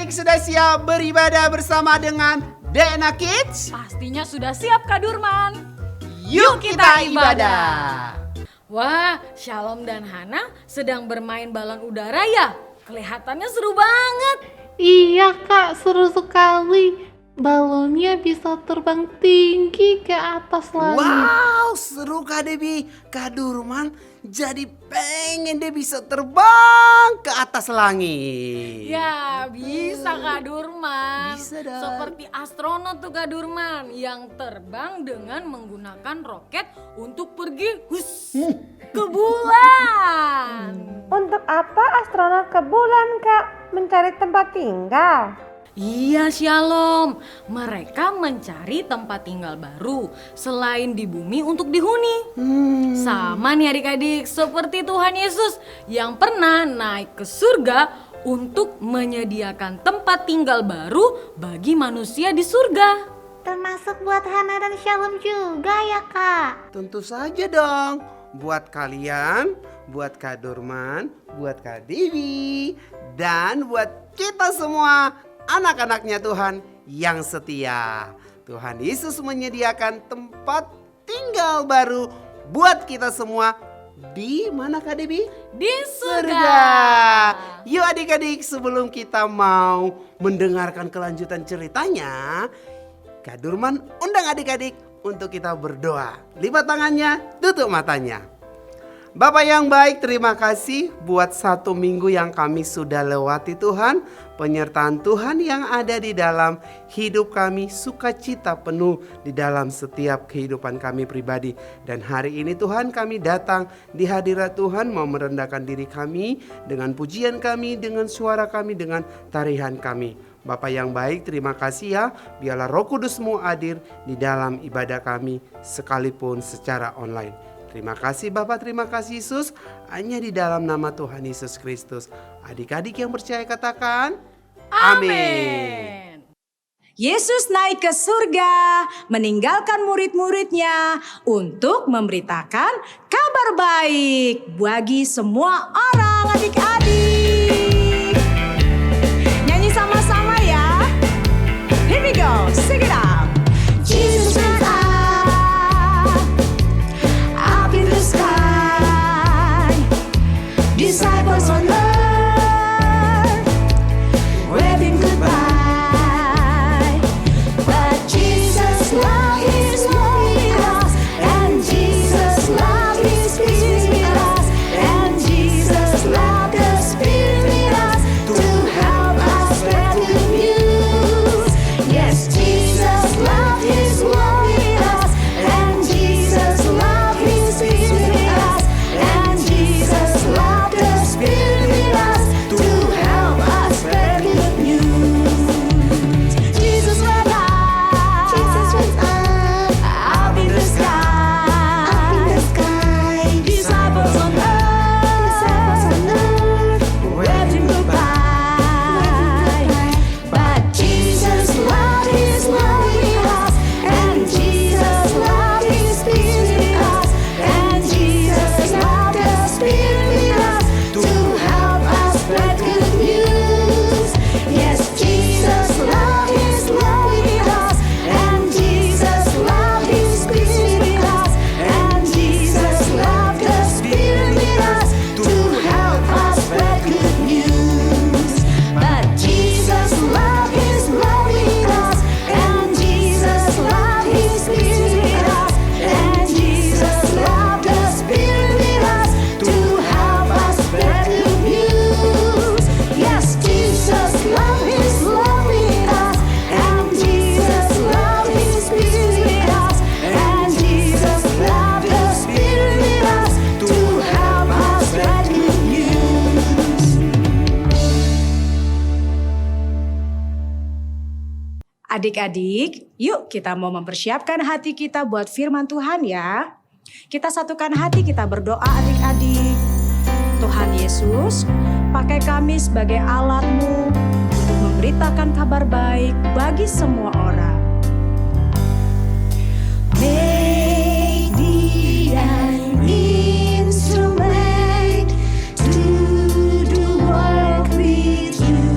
adik-adik sudah siap beribadah bersama dengan DNA Kids? Pastinya sudah siap Kak Durman. Yuk kita ibadah. Wah, Shalom dan Hana sedang bermain balon udara ya? Kelihatannya seru banget. Iya kak, seru sekali. Balonnya bisa terbang tinggi ke atas langit. Wow, seru Kak Debbie. Kak Durman jadi pengen dia bisa terbang ke atas langit. Ya, bisa Kak Durman. Bisa dong. Seperti astronot tuh Kak Durman yang terbang dengan menggunakan roket untuk pergi ke bulan. Untuk apa astronot ke bulan, Kak? Mencari tempat tinggal? Iya Shalom, mereka mencari tempat tinggal baru selain di bumi untuk dihuni. Sama nih adik-adik, seperti Tuhan Yesus yang pernah naik ke surga untuk menyediakan tempat tinggal baru bagi manusia di surga. Termasuk buat Hana dan Shalom juga ya kak? Tentu saja dong. Buat kalian, buat Kak Durman, buat Kak Debbie, dan buat kita semua anak-anaknya Tuhan yang setia. Tuhan Yesus menyediakan tempat tinggal baru buat kita semua. Di mana Kak Debbie? Di surga. Yuk adik-adik, sebelum kita mau mendengarkan kelanjutan ceritanya, Kak Durman undang adik-adik untuk kita berdoa. Lipat tangannya, tutup matanya. Bapak yang baik, terima kasih buat 1 minggu yang kami sudah lewati Tuhan. Penyertaan Tuhan yang ada di dalam hidup kami, sukacita penuh di dalam setiap kehidupan kami pribadi. Dan hari ini Tuhan kami datang di hadirat Tuhan mau merendahkan diri kami dengan pujian kami, dengan suara kami, dengan tarian kami. Bapak yang baik, terima kasih ya. Biarlah Roh Kudus-Mu hadir di dalam ibadah kami sekalipun secara online. Terima kasih Bapak, terima kasih Yesus. Hanya di dalam nama Tuhan Yesus Kristus. Adik-adik yang percaya katakan amin. Yesus naik ke surga, meninggalkan murid-muridnya untuk memberitakan kabar baik bagi semua orang. Adik-adik, nyanyi sama-sama ya. Here we go, sing it out. Jesus went up in the sky. Disciples on earth waving goodbye. But Jesus love is with us, and Jesus love is with us, and Jesus love is with us to help us spread good news. Yes, Jesus love is with us, and Jesus love is with us, and Jesus love is with us to help us spread good news. Jesus went up, up in the sky, disciples on earth, waving goodbye. But Jesus love is with us, and Jesus love is with us, and Jesus love is with us to help us spread good news. Yes, Jesus love is with us, and Jesus love is with us, and Jesus love is with us to help us spread good news. But Jesus love is with us, and Jesus love is with us, and Jesus love is with us to help us spread good news. Yes, Jesus love is with us, and Jesus love is with us, and Jesus love is with us to help us spread good news. Adik-adik, yuk kita mau mempersiapkan hati kita buat firman Tuhan ya. Kita satukan hati, kita berdoa adik-adik. Tuhan Yesus, pakai kami sebagai alat-Mu untuk memberitakan kabar baik bagi semua orang. Make me an instrument to do work with you.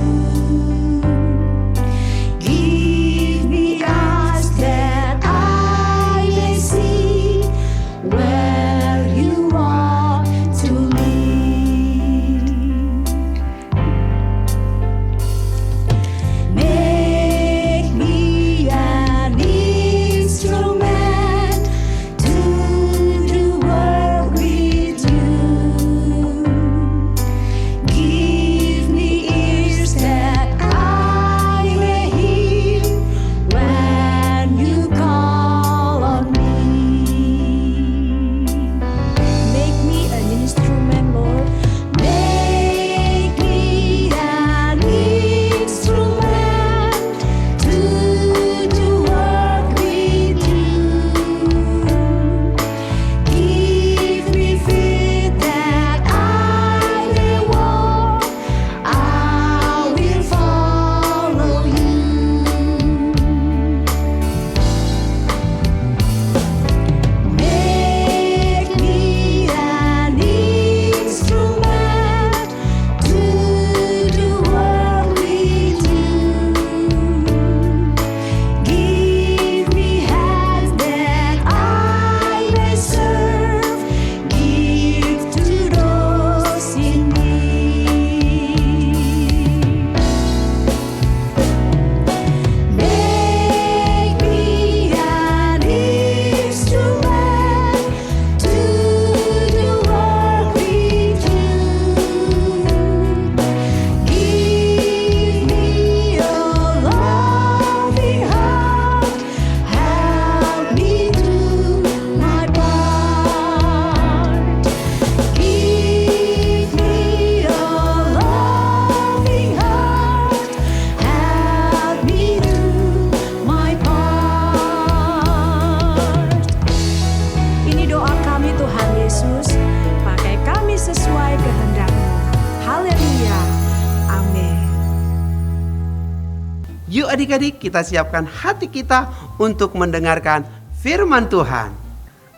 Yuk adik-adik, kita siapkan hati kita untuk mendengarkan firman Tuhan.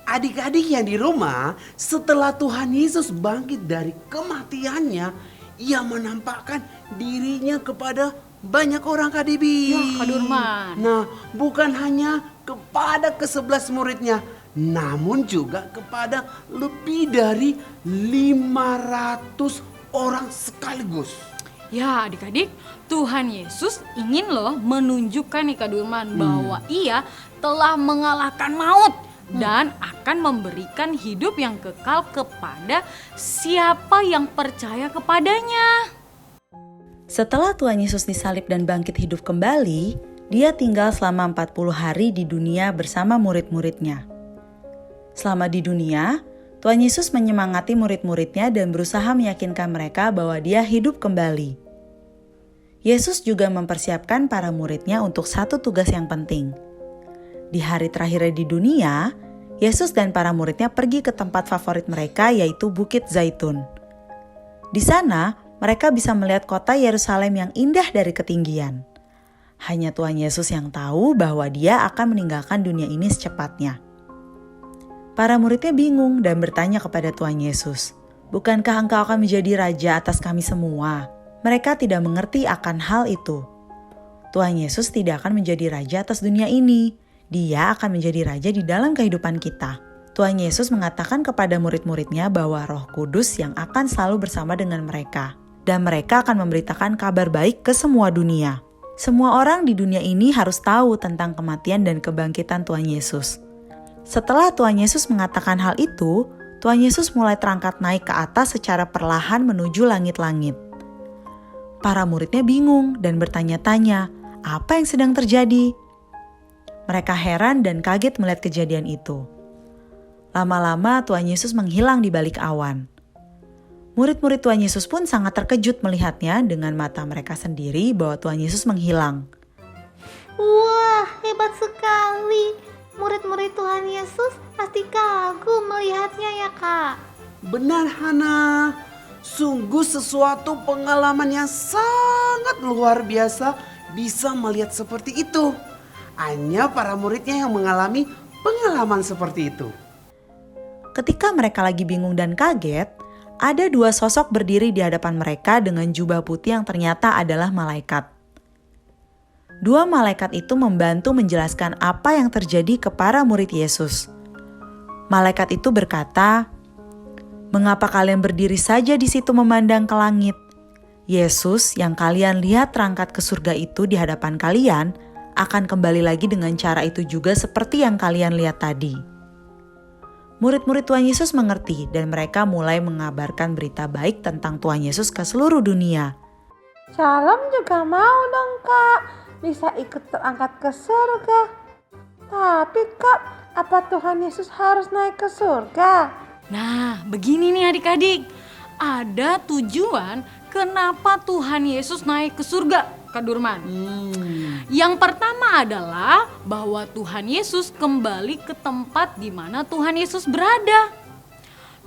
Adik-adik yang di rumah, setelah Tuhan Yesus bangkit dari kematiannya, ia menampakkan dirinya kepada banyak orang Kak Debi. Ya, Kak Durman. Nah, bukan hanya kepada ke-11 muridnya, namun juga kepada lebih dari 500 orang sekaligus. Ya adik-adik, Tuhan Yesus ingin loh menunjukkan nih Kak Durman bahwa ia telah mengalahkan maut dan akan memberikan hidup yang kekal kepada siapa yang percaya kepadanya. Setelah Tuhan Yesus disalib dan bangkit hidup kembali, dia tinggal selama 40 hari di dunia bersama murid-muridnya. Selama di dunia, Tuhan Yesus menyemangati murid-muridnya dan berusaha meyakinkan mereka bahwa dia hidup kembali. Yesus juga mempersiapkan para muridnya untuk satu tugas yang penting. Di hari terakhirnya di dunia, Yesus dan para muridnya pergi ke tempat favorit mereka, yaitu Bukit Zaitun. Di sana, mereka bisa melihat kota Yerusalem yang indah dari ketinggian. Hanya Tuhan Yesus yang tahu bahwa dia akan meninggalkan dunia ini secepatnya. Para muridnya bingung dan bertanya kepada Tuhan Yesus, "Bukankah engkau akan menjadi raja atas kami semua?" Mereka tidak mengerti akan hal itu. Tuhan Yesus tidak akan menjadi raja atas dunia ini. Dia akan menjadi raja di dalam kehidupan kita. Tuhan Yesus mengatakan kepada murid-muridnya bahwa Roh Kudus yang akan selalu bersama dengan mereka. Dan mereka akan memberitakan kabar baik ke semua dunia. Semua orang di dunia ini harus tahu tentang kematian dan kebangkitan Tuhan Yesus. Setelah Tuhan Yesus mengatakan hal itu, Tuhan Yesus mulai terangkat naik ke atas secara perlahan menuju langit-langit. Para muridnya bingung dan bertanya-tanya, apa yang sedang terjadi? Mereka heran dan kaget melihat kejadian itu. Lama-lama Tuhan Yesus menghilang di balik awan. Murid-murid Tuhan Yesus pun sangat terkejut melihatnya dengan mata mereka sendiri bahwa Tuhan Yesus menghilang. Wah, hebat sekali. Murid-murid Tuhan Yesus pasti kagum melihatnya ya, Kak. Benar Hana, sungguh sesuatu pengalaman yang sangat luar biasa bisa melihat seperti itu. Hanya para muridnya yang mengalami pengalaman seperti itu. Ketika mereka lagi bingung dan kaget, ada dua sosok berdiri di hadapan mereka dengan jubah putih yang ternyata adalah malaikat. Dua malaikat itu membantu menjelaskan apa yang terjadi ke para murid Yesus. Malaikat itu berkata, "Mengapa kalian berdiri saja di situ memandang ke langit? Yesus yang kalian lihat terangkat ke surga itu di hadapan kalian akan kembali lagi dengan cara itu juga seperti yang kalian lihat tadi." Murid-murid Tuhan Yesus mengerti dan mereka mulai mengabarkan berita baik tentang Tuhan Yesus ke seluruh dunia. Shalom juga mau dong Kak, bisa ikut terangkat ke surga. Tapi Kak, apa Tuhan Yesus harus naik ke surga? Nah, begini nih adik-adik. Ada tujuan kenapa Tuhan Yesus naik ke surga, Kak Durman. Yang pertama adalah bahwa Tuhan Yesus kembali ke tempat di mana Tuhan Yesus berada.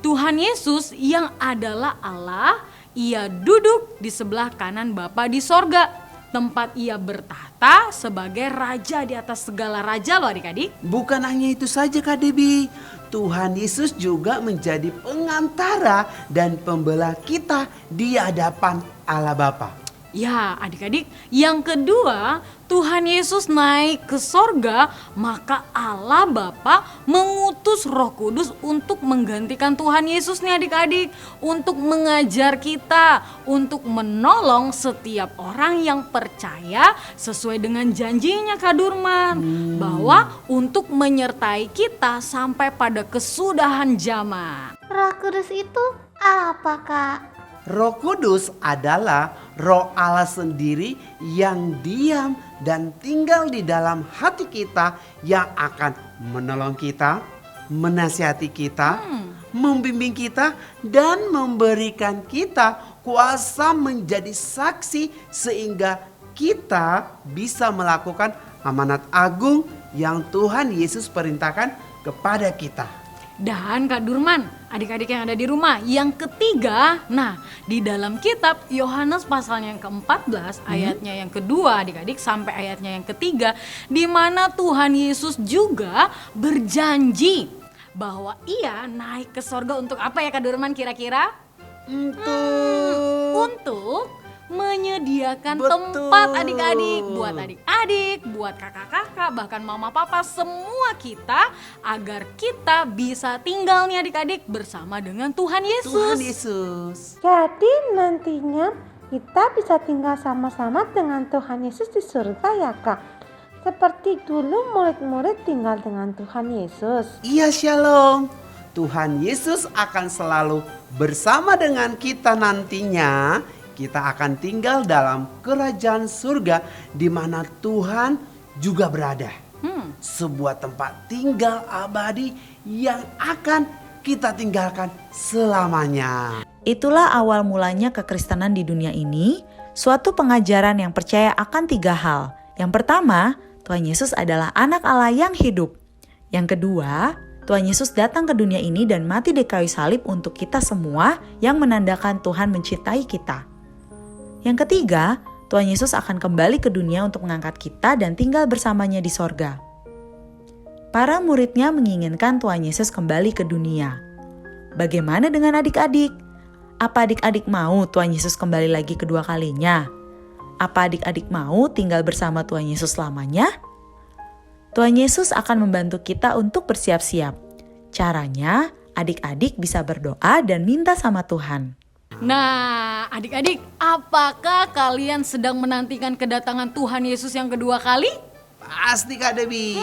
Tuhan Yesus yang adalah Allah, ia duduk di sebelah kanan Bapa di sorga. Tempat ia bertahta sebagai raja di atas segala raja loh adik-adik. Bukan hanya itu saja Kak Debi, Tuhan Yesus juga menjadi pengantara dan pembelah kita di hadapan Allah Bapa. Ya adik-adik, yang kedua Tuhan Yesus naik ke sorga, maka Allah Bapa mengutus Roh Kudus untuk menggantikan Tuhan Yesus nih adik-adik, untuk mengajar kita, untuk menolong setiap orang yang percaya sesuai dengan janjinya Kak Durman, bahwa untuk menyertai kita sampai pada kesudahan zaman. Roh Kudus itu apa, Kak? Roh Kudus adalah Roh Allah sendiri yang diam dan tinggal di dalam hati kita yang akan menolong kita, menasihati kita, membimbing kita, dan memberikan kita kuasa menjadi saksi sehingga kita bisa melakukan amanat agung yang Tuhan Yesus perintahkan kepada kita. Dan Kak Durman, adik-adik yang ada di rumah, yang ketiga, nah di dalam kitab Yohanes pasalnya yang ke-14, ayatnya yang kedua adik-adik sampai ayatnya yang ketiga, di mana Tuhan Yesus juga berjanji bahwa ia naik ke sorga untuk apa ya Kak Durman kira-kira? Untuk menyediakan Betul. tempat adik-adik, buat adik-adik, buat kakak-kakak, bahkan mama papa, semua kita, agar kita bisa tinggal nih adik-adik bersama dengan Tuhan Yesus. Tuhan Yesus. Jadi nantinya kita bisa tinggal sama-sama dengan Tuhan Yesus di surga ya Kak. Seperti dulu murid-murid tinggal dengan Tuhan Yesus. Iya, Shalom. Tuhan Yesus akan selalu bersama dengan kita nantinya. Kita akan tinggal dalam kerajaan surga di mana Tuhan juga berada. Sebuah tempat tinggal abadi yang akan kita tinggalkan selamanya. Itulah awal mulanya kekristenan di dunia ini, suatu pengajaran yang percaya akan 3 hal. Yang pertama, Tuhan Yesus adalah anak Allah yang hidup. Yang kedua, Tuhan Yesus datang ke dunia ini dan mati di kayu salib untuk kita semua yang menandakan Tuhan mencintai kita. Yang ketiga, Tuhan Yesus akan kembali ke dunia untuk mengangkat kita dan tinggal bersamanya di sorga. Para muridnya menginginkan Tuhan Yesus kembali ke dunia. Bagaimana dengan adik-adik? Apa adik-adik mau Tuhan Yesus kembali lagi kedua kalinya? Apa adik-adik mau tinggal bersama Tuhan Yesus selamanya? Tuhan Yesus akan membantu kita untuk bersiap-siap. Caranya, adik-adik bisa berdoa dan minta sama Tuhan. Nah, adik-adik, apakah kalian sedang menantikan kedatangan Tuhan Yesus yang kedua kali? Pasti Kak Debbie.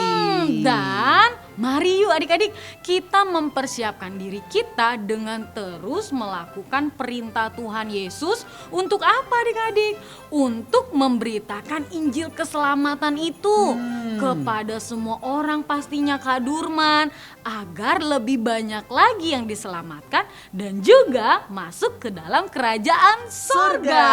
Dan mari yuk adik-adik, kita mempersiapkan diri kita dengan terus melakukan perintah Tuhan Yesus. Untuk apa adik-adik? Untuk memberitakan Injil keselamatan itu kepada semua orang, pastinya Kak Durman, agar lebih banyak lagi yang diselamatkan dan juga masuk ke dalam kerajaan surga.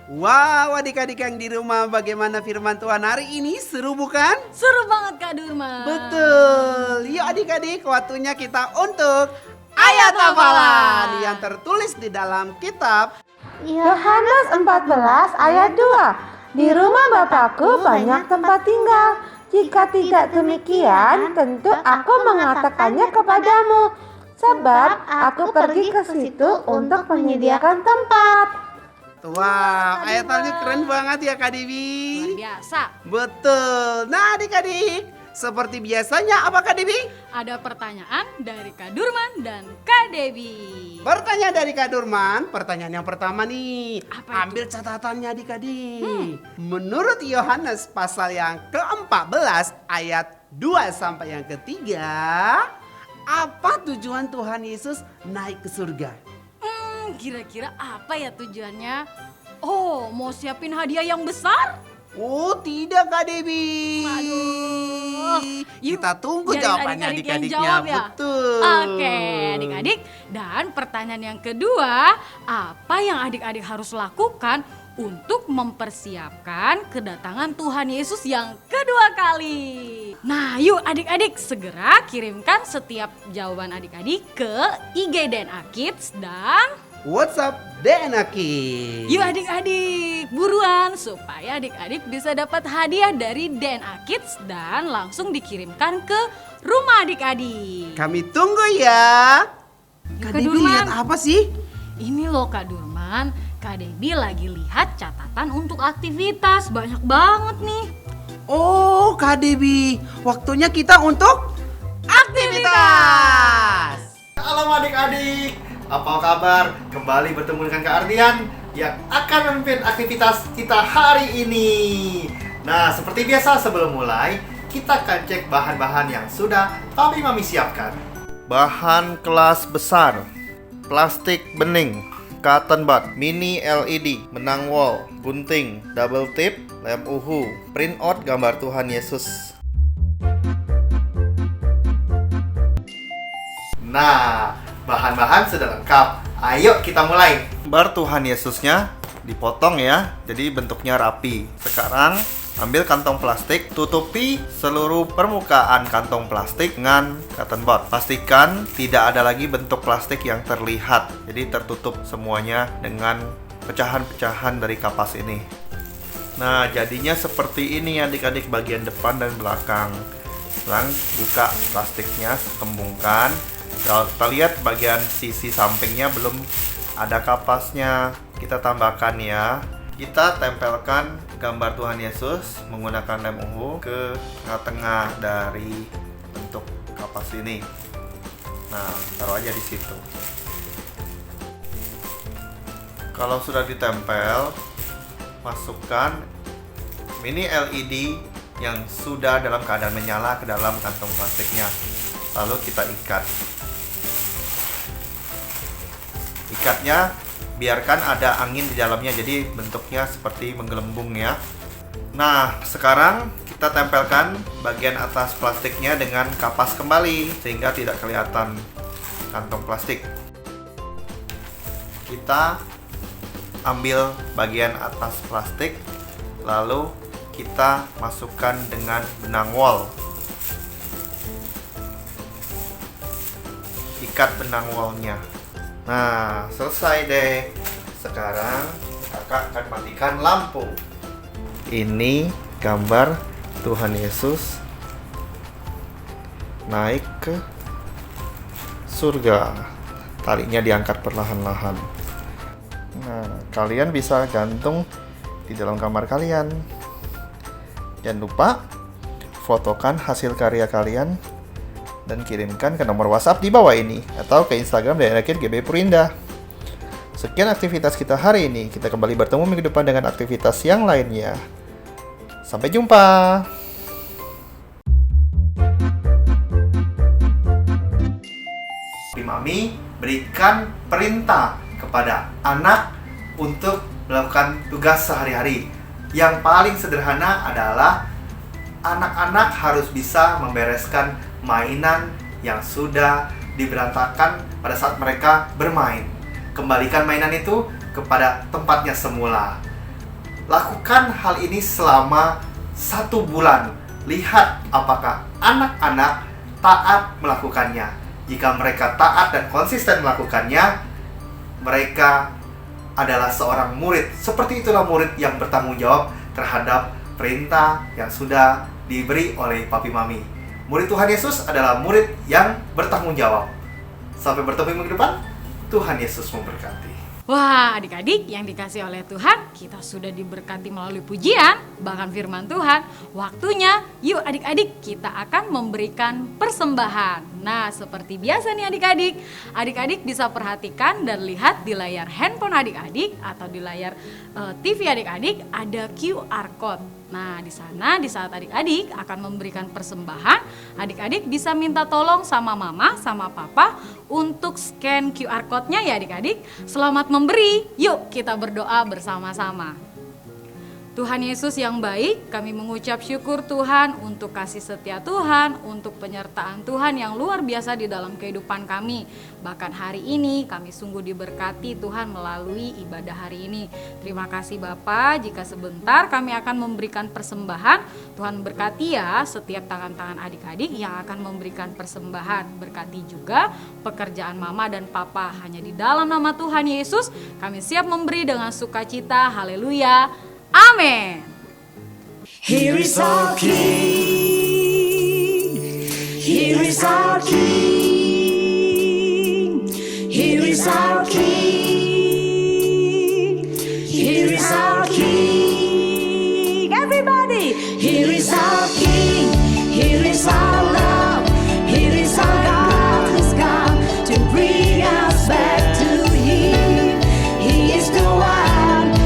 Wow, adik-adik yang di rumah, bagaimana firman Tuhan hari ini? Seru bukan? Seru banget Kak Durman. Betul. Yuk adik-adik, waktunya kita untuk ayat hafalan yang tertulis di dalam kitab Yohanes 14 ayat 2. Di rumah Bapakku banyak tempat tinggal. Jika tidak demikian, tentu aku mengatakannya kepadamu. Sebab aku pergi ke situ untuk menyediakan tempat. Wow, ayatannya keren banget ya Kak Debbie. Luar biasa. Betul. Nah adik-adik, seperti biasanya apa Kak Debbie? Ada pertanyaan dari Kak Durman dan Kak Debbie. Pertanyaan dari Kak Durman, pertanyaan yang pertama nih. Apa itu? Ambil catatannya adik-adik. Menurut Yohanes pasal yang ke-14 ayat 2 sampai yang ketiga, apa tujuan Tuhan Yesus naik ke surga? Kira-kira apa ya tujuannya? Oh, mau siapin hadiah yang besar? Oh tidak Kak Debbie. Waduh. Yuk, Kita tunggu biarin jawabannya adik-adik yang adik-adiknya. jawab ya. Betul. Oke, adik-adik. Dan pertanyaan yang kedua, apa yang adik-adik harus lakukan untuk mempersiapkan kedatangan Tuhan Yesus yang kedua kali? Nah, yuk adik-adik segera kirimkan setiap jawaban adik-adik ke IG DNA Kids dan WhatsApp DNA Kids. yuk adik-adik, buruan supaya adik-adik bisa dapat hadiah dari DNA Kids dan langsung dikirimkan ke rumah adik-adik. Kami tunggu ya. Kak Kak Debbie Durman. lihat apa sih? Ini loh Kak Durman, Kak Debbie lagi lihat catatan untuk aktivitas, banyak banget nih. Oh Kak Debbie, waktunya kita untuk aktivitas. Halo adik-adik, apa kabar? Kembali bertemu dengan Kak Ardian yang akan memimpin aktivitas kita hari ini. Nah, seperti biasa sebelum mulai, kita akan cek bahan-bahan yang sudah Papi Mami siapkan. Bahan kelas besar, plastik bening, cotton bud, mini LED, menang wall, gunting, double tip, lem uhu, print out gambar Tuhan Yesus. Nah, bahan-bahan sudah lengkap. Ayo kita mulai. Gambar Tuhan Yesusnya dipotong ya, jadi bentuknya rapi. Sekarang Ambil kantong plastik, tutupi seluruh permukaan kantong plastik dengan cotton bud. Pastikan tidak ada lagi bentuk plastik yang terlihat. Jadi tertutup semuanya dengan pecahan-pecahan dari kapas ini. Nah, jadinya seperti ini adik-adik, bagian depan dan belakang. Sekarang buka plastiknya, kembungkan. Kalau kita lihat bagian sisi sampingnya belum ada kapasnya. Kita tambahkan ya. Kita tempelkan gambar Tuhan Yesus menggunakan lem ungu ke tengah-tengah dari bentuk kapas ini. Nah, taruh aja di situ. Kalau sudah ditempel, masukkan mini LED yang sudah dalam keadaan menyala ke dalam kantong plastiknya. Lalu kita ikat. Ikatnya biarkan ada angin di dalamnya, jadi bentuknya seperti menggelembung ya. Nah, sekarang kita tempelkan bagian atas plastiknya dengan kapas kembali sehingga tidak kelihatan kantong plastik. Kita ambil bagian atas plastik, lalu kita masukkan dengan benang wol. Ikat benang wolnya. Nah, selesai deh. Sekarang kakak akan matikan lampu. Ini gambar Tuhan Yesus naik ke surga. Talinya diangkat perlahan-lahan. Nah, kalian bisa gantung di dalam kamar kalian. Jangan lupa fotokan hasil karya kalian dan kirimkan ke nomor WhatsApp di bawah ini atau ke Instagram @GB Purinda. Sekian aktivitas kita hari ini. Kita kembali bertemu minggu depan dengan aktivitas yang lainnya. Sampai jumpa. Mami berikan perintah kepada anak untuk melakukan tugas sehari-hari. Yang paling sederhana adalah anak-anak harus bisa membereskan mainan yang sudah diberantakan pada saat mereka bermain. Kembalikan mainan itu kepada tempatnya semula. Lakukan hal ini selama 1 bulan. Lihat apakah anak-anak taat melakukannya. Jika mereka taat dan konsisten melakukannya, mereka adalah seorang murid. Seperti itulah murid yang bertanggung jawab terhadap perintah yang sudah diberi oleh papi mami. Murid Tuhan Yesus adalah murid yang bertanggung jawab. Sampai bertemu minggu depan. Tuhan Yesus memberkati. Wah, adik-adik yang dikasih oleh Tuhan, kita sudah diberkati melalui pujian, bahkan firman Tuhan. Waktunya, yuk adik-adik, kita akan memberikan persembahan. Nah, seperti biasa nih adik-adik bisa perhatikan dan lihat di layar handphone adik-adik atau di layar TV adik-adik ada QR Code. Nah, di sana di saat adik-adik akan memberikan persembahan, adik-adik bisa minta tolong sama mama, sama papa untuk scan QR Code-nya ya adik-adik. Selamat memberi. Yuk kita berdoa bersama-sama. Tuhan Yesus yang baik, kami mengucap syukur Tuhan untuk kasih setia Tuhan, untuk penyertaan Tuhan yang luar biasa di dalam kehidupan kami. Bahkan hari ini kami sungguh diberkati Tuhan melalui ibadah hari ini. Terima kasih Bapa, jika sebentar kami akan memberikan persembahan. Tuhan berkati ya setiap tangan-tangan adik-adik yang akan memberikan persembahan. Berkati juga pekerjaan mama dan papa. Hanya di dalam nama Tuhan Yesus kami siap memberi dengan sukacita. Haleluya. Amen. Here is our King. Here is our King. Here is our King. Here is our King. Everybody. Here is our King. Here is our love. Here is our God who's come to bring us back to Him. He is the one.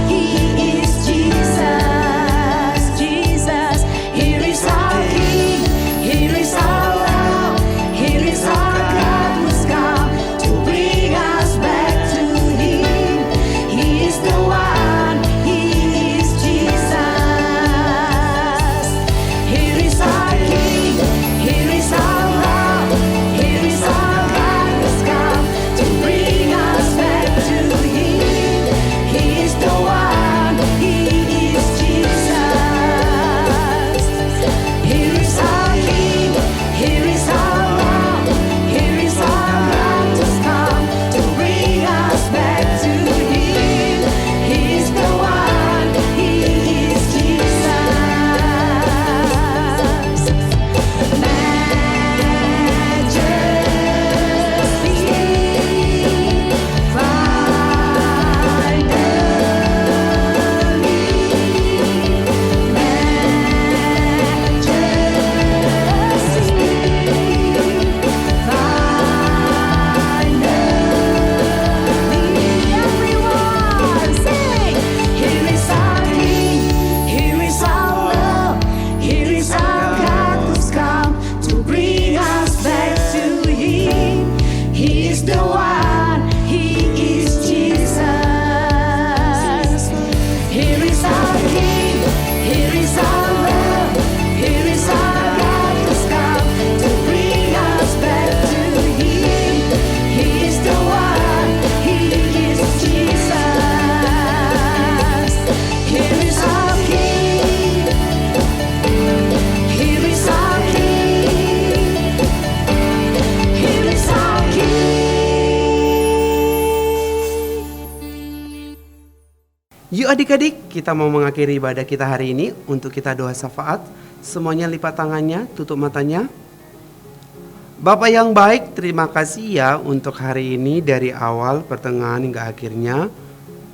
Here is adik-adik, kita mau mengakhiri ibadah kita hari ini untuk kita doa syafaat. Semuanya lipat tangannya, tutup matanya. Bapak yang baik, terima kasih ya untuk hari ini dari awal, pertengahan hingga akhirnya.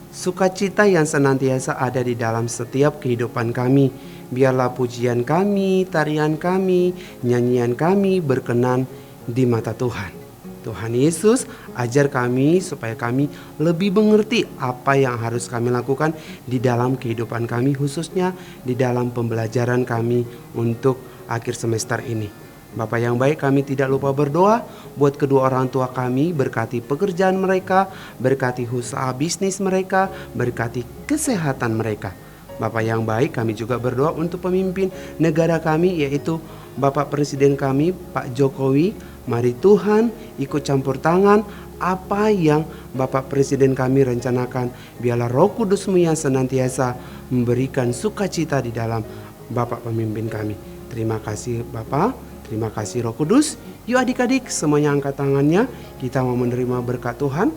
Sukacita yang senantiasa ada di dalam setiap kehidupan kami. Biarlah pujian kami, tarian kami, nyanyian kami berkenan di mata Tuhan. Tuhan Yesus, ajar kami supaya kami lebih mengerti apa yang harus kami lakukan di dalam kehidupan kami, khususnya di dalam pembelajaran kami untuk akhir semester ini. Bapak yang baik, kami tidak lupa berdoa buat kedua orang tua kami, berkati pekerjaan mereka, berkati usaha bisnis mereka, berkati kesehatan mereka. Bapak yang baik, kami juga berdoa untuk pemimpin negara kami, yaitu Bapak Presiden kami, Pak Jokowi. Mari Tuhan ikut campur tangan apa yang Bapak Presiden kami rencanakan. Biarlah Roh Kudus-Mu yang senantiasa memberikan sukacita di dalam Bapak pemimpin kami. Terima kasih Bapak. Terima kasih Roh Kudus. Yuk adik-adik semuanya angkat tangannya. Kita mau menerima berkat Tuhan.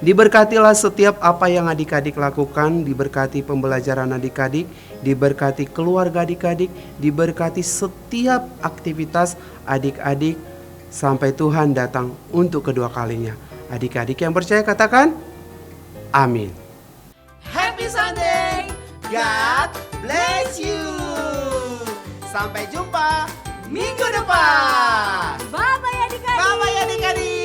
Diberkatilah setiap apa yang adik-adik lakukan. Diberkati pembelajaran adik-adik. Diberkati keluarga adik-adik. Diberkati setiap aktivitas adik-adik. Sampai Tuhan datang untuk kedua kalinya. Adik-adik yang percaya katakan amin. Happy Sunday. God bless you. Sampai jumpa minggu depan. Bye-bye adik-adik. Bye-bye adik-adik.